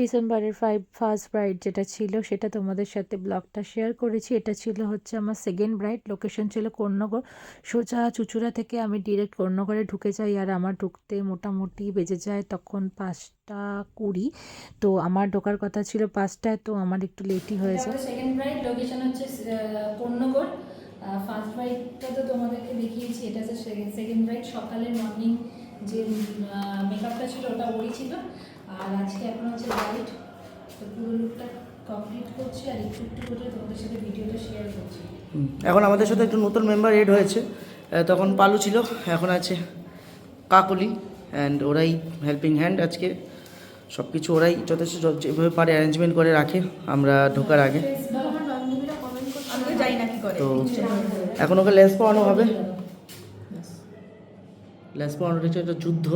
ডিসেম্বরের first bride যেটা ছিল সেটা তোমাদের সাথে ব্লগটা শেয়ার করেছি। এটা ছিল হচ্ছে আমার সেকেন্ড ব্রাইড। লোকেশন ছিল কোন্নগর। সোজা চুঁচুড়া থেকে আমি ডিরেক্ট কোন্নগরে ঢুকে যাই, আর আমার ঢুকতে মোটামুটি বেজে যায় তখন 5:20। তো আমার ঢোকার কথা ছিল 5টায়, তো আমার একটু লেটই হয়েছে। সেকেন্ড ব্রাইড লোকেশন হচ্ছে কোন্নগর। ফার্স্ট ব্রাইডটা তো তোমাদেরকে দেখিয়েছি, এটা হচ্ছে সেকেন্ড ব্রাইড। সকালের মর্নিং যে মেকআপটা ছিল ওটা ওরই ছিল, আর আজকে এখন হচ্ছে ব্রাইড। তো পুরো লুকটা কমপ্লিট করছি আর একটু একটু করে তোমাদের সাথে ভিডিওটা শেয়ার করছি। এখন আমাদের সাথে একটু নতুন মেম্বার এড হয়েছে। তখন পালু ছিল, এখন আছে কাকলি, অ্যান্ড ওরাই হেল্পিং হ্যান্ড। আজকে সব কিছু ওরাই যথেষ্ট যেভাবে পারে অ্যারেঞ্জমেন্ট করে রাখে আমরা ঢোকার আগে। তো এখন ওকে লেস পড়ানো হবে। লেস পড়ানোর হচ্ছে একটা যুদ্ধ।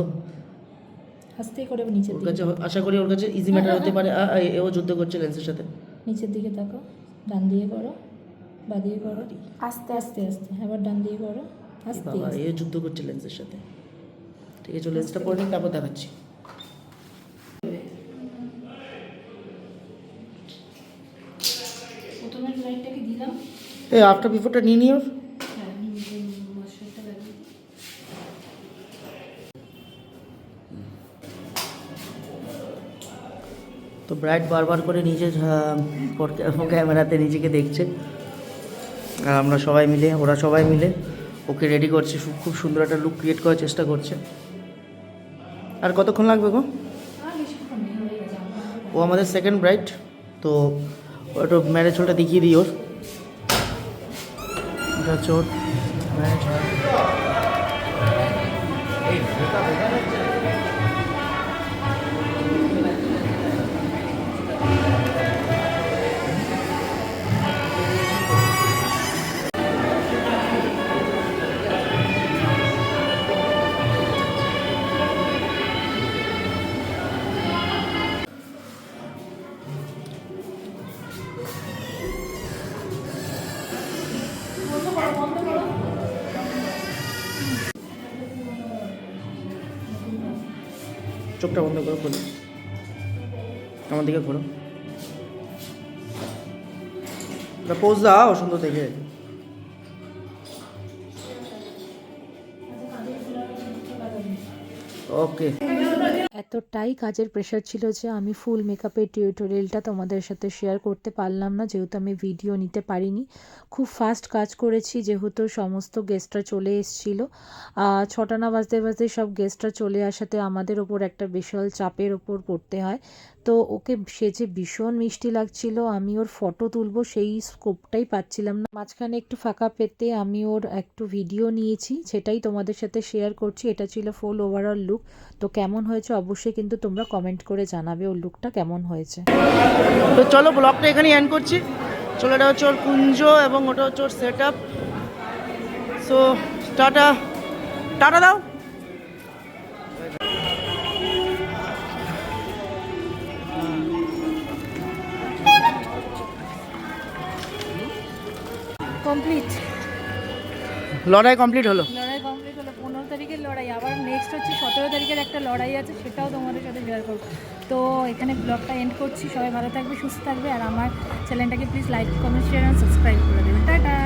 আস্তে করে নিচের ওর দিকে, কাছে আশা করি ওর কাছে ইজি ম্যাটার হতে পারে। এও যুদ্ধ করছে লেন্সের সাথে। নিচের দিকে তাকাও, ডান দিয়ে করো, বা দিয়ে করো, আস্তে আস্তে আস্তে, আবার ডান দিয়ে করো, আস্তে বাবা এ যুদ্ধ করছে লেন্সের সাথে। ঠিক আছে, লেন্সটা পরে নিই, তারপর দেখাচ্ছি। প্রথমে লাইটটাকে দিলাম, এই আফটার বিফোরটা নিয়ে নিও। তো ব্রাইট বারবার করে নিজের ক্যামেরাতে নিজেকে দেখছে, আর আমরা সবাই মিলে, ওরা সবাই মিলে ওকে রেডি করছে। খুব সুন্দর একটা লুক ক্রিয়েট করার চেষ্টা করছে। আর কতক্ষণ লাগবে গো? ও আমাদের সেকেন্ড ব্রাইট, তো ওটা ম্যারেজ হলটা দেখিয়ে দিই। ওর এটা হচ্ছে ওর ম্যারেজ হল। চোখটা বন্ধ করো, খোলো, আমার দিকে ঘোরো, পোজ দাও সুন্দর দেখে। ওকে। এতটাই কাজের প্রেশার ছিল যে আমি ফুল মেকআপের টিউটোরিয়ালটা তোমাদের সাথে শেয়ার করতে পারলাম না, যেহেতু আমি ভিডিও নিতে পারিনি। খুব ফাস্ট কাজ করেছি, যেহেতু সমস্ত গেস্টরা চলে এসেছিলো। 6টা না বাজতে বাজতে সব গেস্টরা চলে আসাতে আমাদের ওপর একটা বিশাল চাপের ওপর পড়তে হয়। তো ওকে সেজে ভীষণ মিষ্টি লাগছিল। আমি ওর ফটো তুলবো সেই স্কোপটাই পাচ্ছিলাম না। মাঝখানে একটু ফাঁকা পেতে আমি ওর একটু ভিডিও নিয়েছি, সেটাই তোমাদের সাথে শেয়ার করছি। এটা ছিল ফুল ওভারঅল লুক। তো কেমন হয়েছে অবশ্যই কিন্তু তোমরা কমেন্ট করে জানাবে ওর লুকটা কেমন হয়েছে। তো চলো ব্লগটা এখানেই এন্ড করছি। চলো, এটা হচ্ছে ওর কুঞ্জ এবং ওটা হচ্ছে ওর set up. So tata, tata দাও। কমপ্লিট, লড়াই কমপ্লিট হলো। লড়াই কমপ্লিট হলো। 15 তারিখের লড়াই, আবার নেক্সট হচ্ছে 17 তারিখের একটা লড়াই আছে, সেটাও তোমাদের সাথে শেয়ার করবো। তো এখানে ব্লগটা এন্ড করছি। সবাই ভালো থাকবে, সুস্থ থাকবে, আর আমার চ্যানেলটাকে প্লিজ লাইক, কমেন্ট, শেয়ার আর সাবস্ক্রাইব করে দেবে। টাটা।